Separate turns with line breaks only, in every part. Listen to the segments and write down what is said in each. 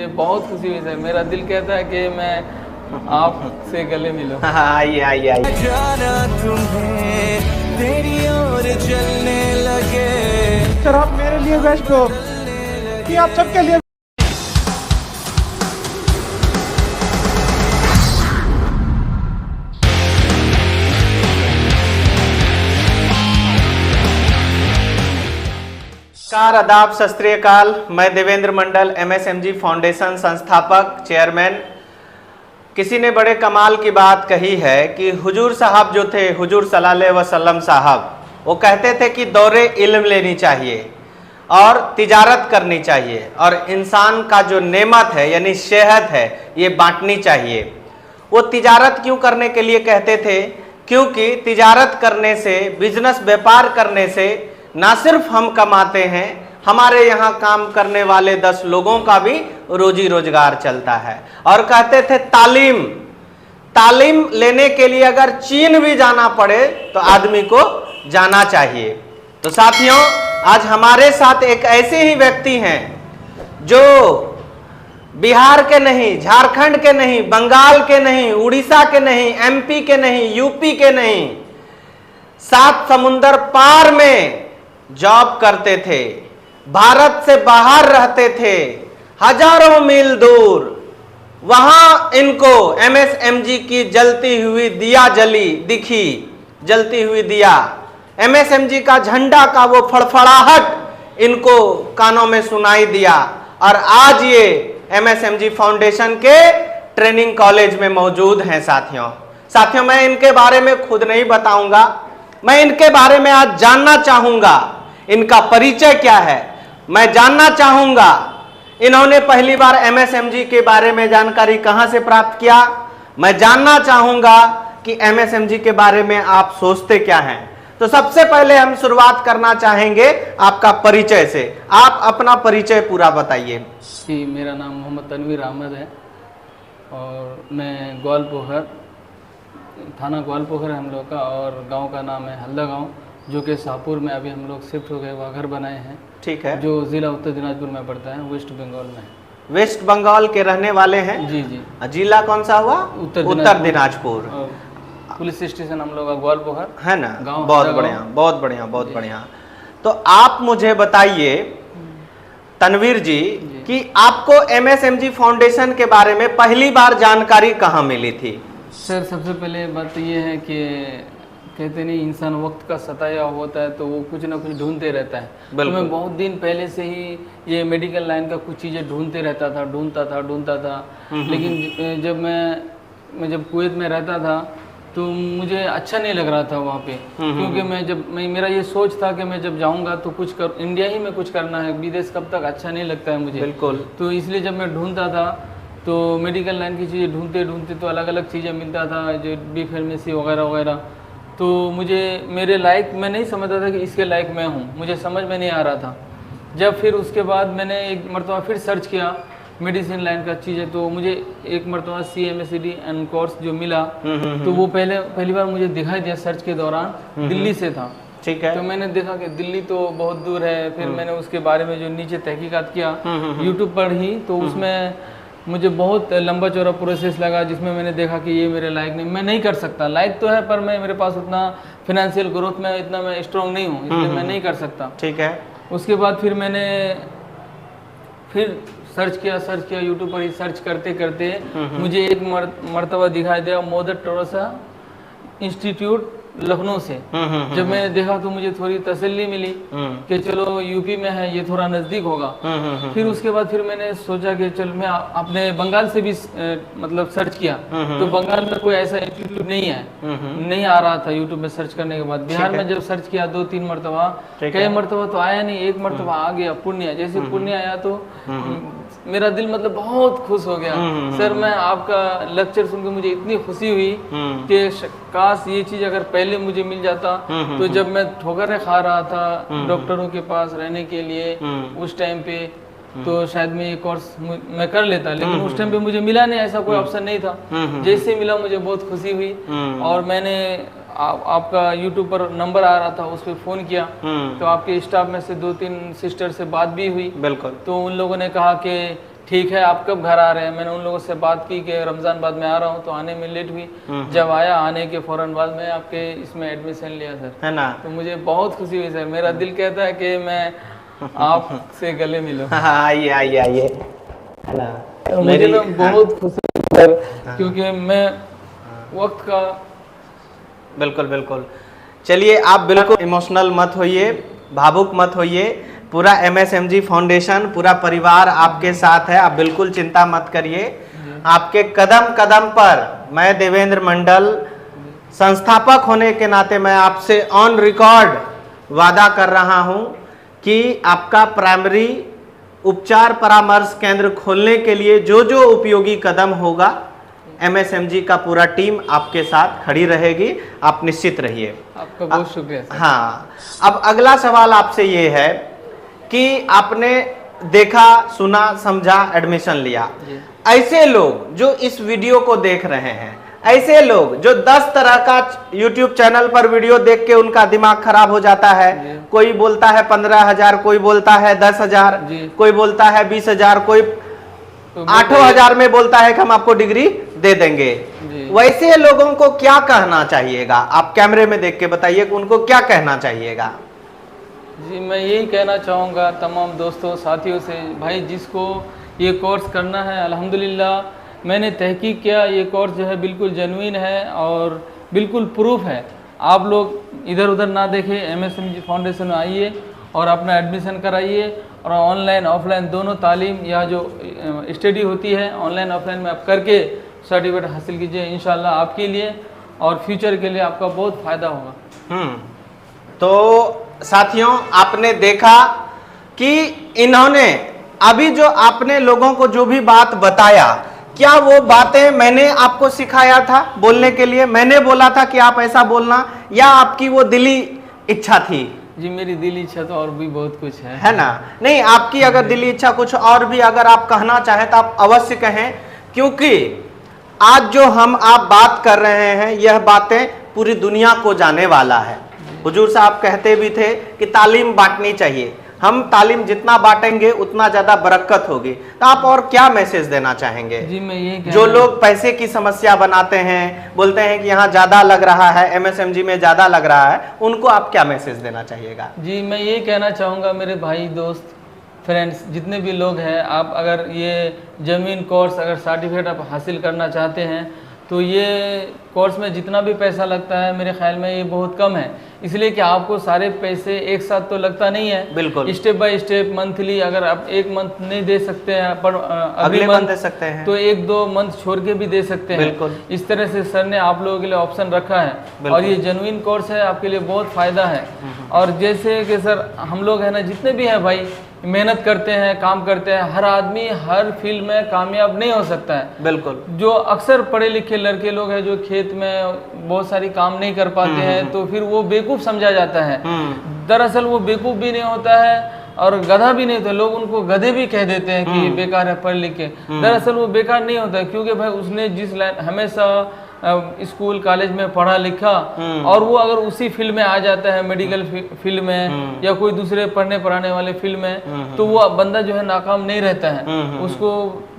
मुझे बहुत खुशी हुई सर। मेरा दिल कहता है कि मैं आपसे गले मिलूं।
आइए आइए आइए।
जाना तुम्हें तेरी ओर चलने लगे।
सर आप मेरे लिए बेस्ट हो कि आप सबके लिए।
नमस्कार, आदाब, सत श्री अकाल। मैं देवेंद्र मंडल, MSMG फाउंडेशन संस्थापक चेयरमैन। किसी ने बड़े कमाल की बात कही है कि हुजूर साहब जो थे, हुजूर सल्लल्लाहु अलैहि वसल्लम साहब, वो कहते थे कि दौरे इल्म लेनी चाहिए और तिजारत करनी चाहिए और इंसान का जो नेमत है यानी सेहत है ये बांटनी चाहिए। वो तिजारत क्यों करने के लिए कहते थे? क्योंकि तिजारत करने से, बिजनेस व्यापार करने से ना सिर्फ हम कमाते हैं, हमारे यहाँ काम करने वाले 10 लोगों का भी रोजी रोजगार चलता है। और कहते थे तालीम लेने के लिए अगर चीन भी जाना पड़े तो आदमी को जाना चाहिए। तो साथियों, आज हमारे साथ एक ऐसे ही व्यक्ति हैं जो बिहार के नहीं, झारखंड के नहीं, बंगाल के नहीं, उड़ीसा के नहीं, MP के नहीं, UP के नहीं, 7 समुंदर पार में जॉब करते थे, भारत से बाहर रहते थे, हजारों मील दूर। वहां इनको MSMG की जलती हुई दिया दिखी, जलती हुई दिया, MSMG का झंडा का वो फड़फड़ाहट इनको कानों में सुनाई दिया और आज ये MSMG फाउंडेशन के ट्रेनिंग कॉलेज में मौजूद हैं। साथियों, मैं इनके बारे में खुद नहीं बताऊंगा, मैं इनके बारे में आज जानना चाहूंगा। इनका परिचय क्या है मैं जानना चाहूंगा। इन्होंने पहली बार MSMG के बारे में जानकारी कहां से प्राप्त किया, मैं जानना चाहूंगा कि MSMG के बारे में आप सोचते क्या हैं। तो सबसे पहले हम शुरुआत करना चाहेंगे आपका परिचय से। आप अपना परिचय पूरा बताइए।
जी, मेरा नाम मोहम्मद तनवीर अहमद है और मैं ग्वालपोखर, थाना ग्वालपोखर है हम लोग का, और गांव का नाम है हल्दा गांव, जो कि शाहपुर में अभी हम लोग शिफ्ट हो गए, वहाँ घर बनाए हैं। ठीक है। जो जिला उत्तर दिनाजपुर में पड़ता है, वेस्ट बंगाल में। वेस्ट बंगाल के रहने वाले हैं? जी जी।
जिला कौन सा हुआ? उत्तर दिनाजपुर।
पुलिस स्टेशन हम लोग का ग्वालपोखर
है ना। बहुत बढ़िया, बहुत बढ़िया, बहुत बढ़िया। तो आप मुझे बताइए तनवीर जी कि आपको MSMG फाउंडेशन के बारे में पहली बार जानकारी कहाँ मिली थी?
सर, सबसे पहले बात तो ये है कि कहते नहीं, इंसान वक्त का सताया होता है तो वो कुछ ना कुछ ढूंढते रहता है। तो मैं बहुत दिन पहले से ही ये मेडिकल लाइन का कुछ चीज़ें ढूंढते रहता था, ढूंढता था। लेकिन जब मैं जब कुवैत में रहता था तो मुझे अच्छा नहीं लग रहा था वहाँ पे, क्योंकि मेरा ये सोच था कि मैं जब जाऊँगा तो इंडिया ही में कुछ करना है, विदेश कब तक अच्छा नहीं लगता है मुझे। बिल्कुल। तो इसलिए जब मैं ढूंढता था तो मेडिकल लाइन की चीज़ें ढूंढते तो अलग अलग चीज़ें मिलता था, जो B फार्मेसी वगैरह। तो मुझे मेरे लायक, मैं नहीं समझता था कि इसके लायक मैं हूँ, मुझे समझ में नहीं आ रहा था। जब फिर उसके बाद मैंने एक मरतबा फिर सर्च किया मेडिसिन लाइन का चीज़ें, तो मुझे एक मरतबा CMSD एंड कोर्स जो मिला, तो वो पहली बार मुझे दिखाई दिया सर्च के दौरान, दिल्ली से था। ठीक है। तो मैंने देखा कि दिल्ली तो बहुत दूर है। फिर मैंने उसके बारे में जो नीचे तहकीकात किया यूट्यूब पर ही, तो उसमें मुझे बहुत लंबा चौड़ा प्रोसेस लगा, जिसमें मैंने देखा कि ये मेरे लायक नहीं, मैं नहीं कर सकता। लायक तो है पर मेरे पास उतना फिनेंशियल ग्रोथ में इतना मैं स्ट्रॉन्ग नहीं हूँ, इसलिए मैं नहीं कर सकता। ठीक है। उसके बाद फिर मैंने सर्च किया यूट्यूब पर ही। सर्च करते मुझे एक मरतबा दिखाई दिया मदर टेरेसा इंस्टीट्यूट लखनऊ से। जब मैंने देखा तो मुझे थोड़ी तसल्ली मिली कि चलो UP में है, ये थोड़ा नजदीक होगा। फिर उसके बाद फिर मैंने सोचा कि चल मैं अपने बंगाल से भी मतलब सर्च किया, तो बंगाल में कोई ऐसा इंस्टीट्यूट नहीं है, नहीं आ रहा था यूट्यूब में सर्च करने के बाद। बिहार में जब सर्च किया 2-3 मरतबा, कई मरतबा तो आया नहीं, एक मरतबा आ गया पूर्णिया। जैसे पूर्णिया आया तो मेरा दिल मतलब बहुत खुश हो गया। सर, मैं आपका लेक्चर सुन के मुझे इतनी खुशी हुई कि काश ये चीज अगर पहले मुझे मिल जाता। तो जब मैं ठोकरें खा रहा था डॉक्टरों के पास रहने के लिए उस टाइम पे, तो शायद मैं ये कोर्स मैं कर लेता, लेकिन उस टाइम पे मुझे मिला नहीं, ऐसा कोई ऑप्शन नहीं था। जैसे मिला मुझे बहुत खुशी हुई और मैंने आपका यूट्यूब पर नंबर आ रहा था, उस पर फोन किया। तो आपके स्टाफ में से 2-3 सिस्टर से बात भी हुई। बिल्कुल। तो उन लोगों ने कहा कि ठीक है आप कब घर आ रहे हैं। मैंने उन लोगों से बात की कि रमज़ान बाद में आ रहा हूँ, तो आने में लेट हुई। जब आया, आने के फ़ौरन बाद मैं आपके इसमें एडमिशन लिया सर,
है ना।
तो मुझे बहुत खुशी हुई सर। मेरा दिल कहता है कि मैं आपसे गले मिलूं।
आइए आइए आइए, है ना।
तो मुझे तो बहुत खुशी हुई सर, क्योंकि मैं वक्त का
बिल्कुल बिल्कुल। चलिए आप बिल्कुल इमोशनल मत होइए, भावुक मत होइए। पूरा MSMG फाउंडेशन, पूरा परिवार आपके साथ है, आप बिल्कुल चिंता मत करिए। आपके कदम कदम पर मैं देवेंद्र मंडल संस्थापक होने के नाते मैं आपसे ऑन रिकॉर्ड वादा कर रहा हूं कि आपका प्राइमरी उपचार परामर्श केंद्र खोलने के लिए जो जो उपयोगी कदम होगा, MSMG का पूरा टीम आपके साथ खड़ी रहेगी, आप निश्चित रहिए।
आपका बहुत शुक्रिया सर।
हाँ, अब अगला सवाल आपसे ये है कि आपने देखा, सुना, समझा, एडमिशन लिया। ऐसे लोग जो इस वीडियो को देख रहे हैं, ऐसे लोग जो 10 तरह का YouTube चैनल पर वीडियो देख के उनका दिमाग खराब हो जाता है, कोई बोलता है 15,000, कोई बोलता है 10,000, कोई बोलता है 20,000, कोई 8,000 में बोलता है कि हम आपको डिग्री दे देंगे। वैसे लोगों को क्या कहना चाहिएगा? आप कैमरे में देख के बताइए कि उनको क्या कहना चाहिएगा।
जी मैं यही कहना चाहूँगा तमाम दोस्तों साथियों से, भाई जिसको ये कोर्स करना है, अल्हम्दुलिल्लाह मैंने तहकीक किया, ये कोर्स जो है बिल्कुल जेन्युइन है और बिल्कुल प्रूफ है। आप लोग इधर उधर ना देखें, MSMG फाउंडेशन में आइए और अपना एडमिशन कराइए। और ऑनलाइन ऑफलाइन दोनों तालीम या जो स्टडी होती है ऑनलाइन ऑफलाइन में आप करके सर्टिफिकेट हासिल कीजिए, इंशाल्लाह आपके लिए और फ्यूचर के लिए आपका बहुत फ़ायदा होगा।
तो साथियों आपने देखा कि इन्होंने अभी जो आपने लोगों को जो भी बात बताया, क्या वो बातें मैंने आपको सिखाया था बोलने के लिए? मैंने बोला था कि आप ऐसा बोलना, या आपकी वो दिली इच्छा थी?
जी मेरी दिली इच्छा तो और भी बहुत कुछ
है ना। नहीं, आपकी अगर दिली इच्छा कुछ और भी अगर आप कहना चाहें तो आप अवश्य कहें, क्योंकि आज जो हम आप बात कर रहे हैं यह बातें पूरी दुनिया को जाने वाला है। हुजूर साहब कहते भी थे कि तालीम बांटनी चाहिए, हम तालीम जितना बांटेंगे उतना ज्यादा बरकत होगी। तो आप और क्या मैसेज देना चाहेंगे?
जी मैं ये
जो लोग पैसे की समस्या बनाते हैं, बोलते हैं कि यहाँ ज्यादा लग रहा है, MSMG में ज्यादा लग रहा है, उनको आप क्या मैसेज देना चाहिएगा?
जी मैं ये कहना चाहूँगा मेरे भाई दोस्त फ्रेंड्स जितने भी लोग हैं, आप अगर ये जमीन कोर्स अगर सर्टिफिकेट आप हासिल करना चाहते हैं तो ये कोर्स में जितना भी पैसा लगता है मेरे ख्याल में ये बहुत कम है, इसलिए कि आपको सारे पैसे एक साथ तो लगता नहीं है।
बिल्कुल,
स्टेप बाय स्टेप मंथली, अगर आप एक मंथ नहीं दे सकते हैं पर
अगले मंथ दे सकते हैं,
तो 1-2 मंथ छोड़ के भी दे सकते हैं।
बिल्कुल,
इस तरह से सर ने आप लोगों के लिए ऑप्शन रखा है और ये जेन्युइन कोर्स है, आपके लिए बहुत फ़ायदा है। और जैसे कि सर हम लोग है ना जितने भी हैं भाई मेहनत करते हैं, काम करते हैं, हर आदमी हर फील्ड में कामयाब नहीं हो सकता है।
बिल्कुल,
जो अक्सर पढ़े लिखे लड़के लोग हैं जो खेत में बहुत सारी काम नहीं कर पाते हैं, तो फिर वो बेवकूफ़ समझा जाता है। दरअसल वो बेवकूफ़ भी नहीं होता है और गधा भी नहीं होता, लोग उनको गधे भी कह देते हैं कि बेकार है पढ़ लिख के। दरअसल वो बेकार नहीं होता है, क्योंकि भाई उसने जिस लाइन हमेशा स्कूल कॉलेज में पढ़ा लिखा और वो अगर उसी फील्ड में आ जाता है, मेडिकल फील्ड में या कोई दूसरे पढ़ने पढ़ाने वाले फील्ड में, तो वो बंदा जो है नाकाम नहीं रहता है। उसको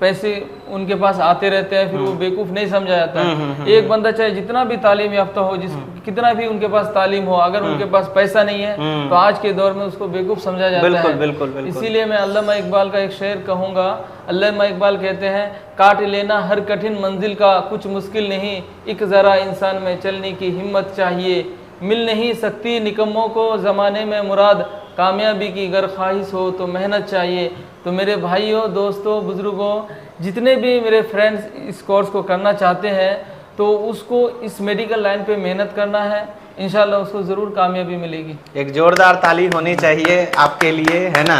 पैसे उनके पास आते रहते हैं, फिर वो बेवकूफ़ नहीं समझा जाता है। एक बंदा चाहे जितना भी तालीम याफ्ता हो, कितना भी उनके पास तालीम हो, अगर उनके पास पैसा नहीं है तो आज के दौर में उसको बेवकूफ़ समझा जाता है।
बिल्कुल।
इसीलिए मैं अल्लामा इकबाल का एक शेर कहूँगा। अल्लामा इकबाल कहते हैं, काट लेना हर कठिन मंजिल का कुछ मुश्किल नहीं, एक ज़रा इंसान में चलने की हिम्मत चाहिए, मिल नहीं सकती निकम्मों को ज़माने में मुराद, कामयाबी की अगर ख्वाहिश हो तो मेहनत चाहिए। तो मेरे भाइयों, दोस्तों, बुज़ुर्गों, जितने भी मेरे फ्रेंड्स इस कोर्स को करना चाहते हैं तो उसको इस मेडिकल लाइन पे मेहनत करना है, इंशाल्लाह उसको ज़रूर कामयाबी मिलेगी।
एक जोरदार ताली होनी चाहिए आपके लिए, है ना।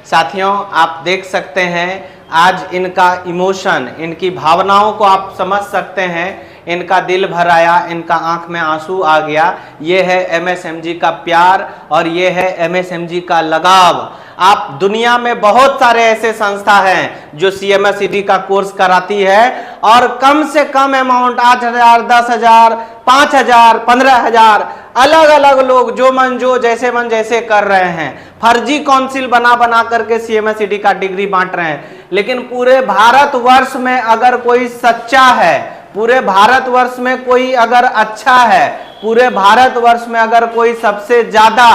साथियों आप देख सकते हैं आज इनका इमोशन, इनकी भावनाओं को आप समझ सकते हैं, इनका दिल भर आया, इनका आंख में आंसू आ गया। ये है MSMG का प्यार और ये है MSMG का लगाव। आप दुनिया में बहुत सारे ऐसे संस्था हैं जो CMSED का कोर्स कराती है और कम से कम अमाउंट 8,000, 10,000, 5,000, 15,000 अलग अलग लोग जो मन जो जैसे मन जैसे कर रहे हैं। फर्जी काउंसिल बना बना करके CMSED का डिग्री बांट रहे हैं। लेकिन पूरे भारतवर्ष में अगर कोई सच्चा है, पूरे भारतवर्ष में कोई अगर अच्छा है, पूरे भारतवर्ष में अगर कोई सबसे ज्यादा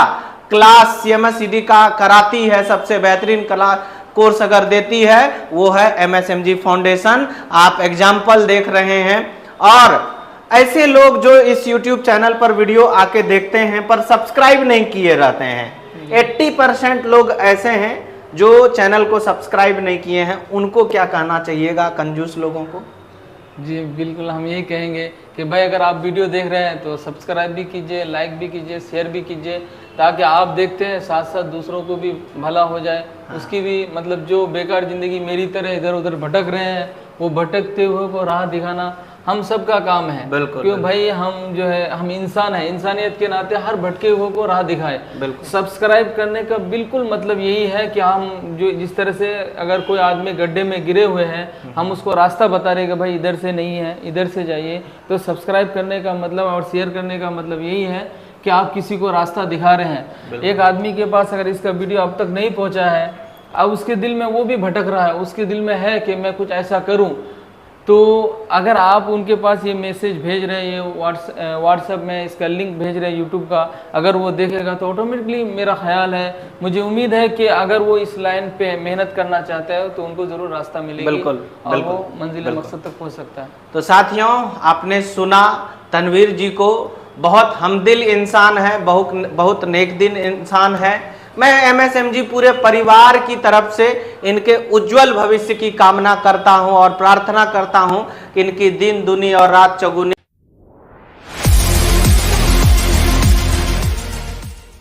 क्लास CMSED का कराती है, सबसे बेहतरीन क्लास कोर्स अगर देती है, वो है MSMG फाउंडेशन। आप एग्जाम्पल देख रहे हैं। और ऐसे लोग जो इस YouTube चैनल पर वीडियो आके देखते हैं पर सब्सक्राइब नहीं किए रहते हैं, 80% लोग ऐसे हैं जो चैनल को सब्सक्राइब नहीं किए हैं, उनको क्या कहना चाहिएगा कंजूस लोगों को?
जी बिल्कुल, हम यही कहेंगे कि भाई अगर आप वीडियो देख रहे हैं तो सब्सक्राइब भी कीजिए, लाइक भी कीजिए, शेयर भी कीजिए, ताकि आप देखते हैं साथ साथ दूसरों को भी भला हो जाए। उसकी भी मतलब जो बेकार ज़िंदगी मेरी तरह इधर उधर भटक रहे हैं, वो भटकते हुए को राह दिखाना हम सबका काम है।
बिल्कुल,
क्यों भाई, हम जो है हम इंसान हैं, इंसानियत के नाते हर भटके हुए को राह दिखाए। सब्सक्राइब करने का बिल्कुल मतलब यही है कि हम जो जिस तरह से अगर कोई आदमी गड्ढे में गिरे हुए हैं, हम उसको रास्ता बता रहे कि भाई इधर से नहीं है, इधर से जाइए। तो सब्सक्राइब करने का मतलब और शेयर करने का मतलब यही है कि आप किसी को रास्ता दिखा रहे हैं। एक आदमी के पास अगर इसका वीडियो अब तक नहीं पहुंचा है, अब उसके दिल में वो भी भटक रहा है, उसके दिल में है कि मैं कुछ ऐसा करूं, तो अगर आप उनके पास ये मैसेज भेज रहे हैं, ये व्हाट्सएप में इसका लिंक भेज रहे हैं यूट्यूब का, अगर वो देखेगा तो ऑटोमेटिकली मेरा ख्याल है, मुझे उम्मीद है कि अगर वो इस लाइन पे मेहनत करना चाहता है तो उनको जरूर रास्ता मिलेगा।
बिल्कुल,
और वो मंजिल मकसद तक पहुंच सकता है।
तो साथियों, आपने सुना तनवीर जी को, बहुत हमदिल इंसान है, बहुत नेकदिल इंसान है। मैं MSMG पूरे परिवार की तरफ से इनके उज्जवल भविष्य की कामना करता हूं और प्रार्थना करता हूं कि इनकी दिन दुनी और रात चौगुनी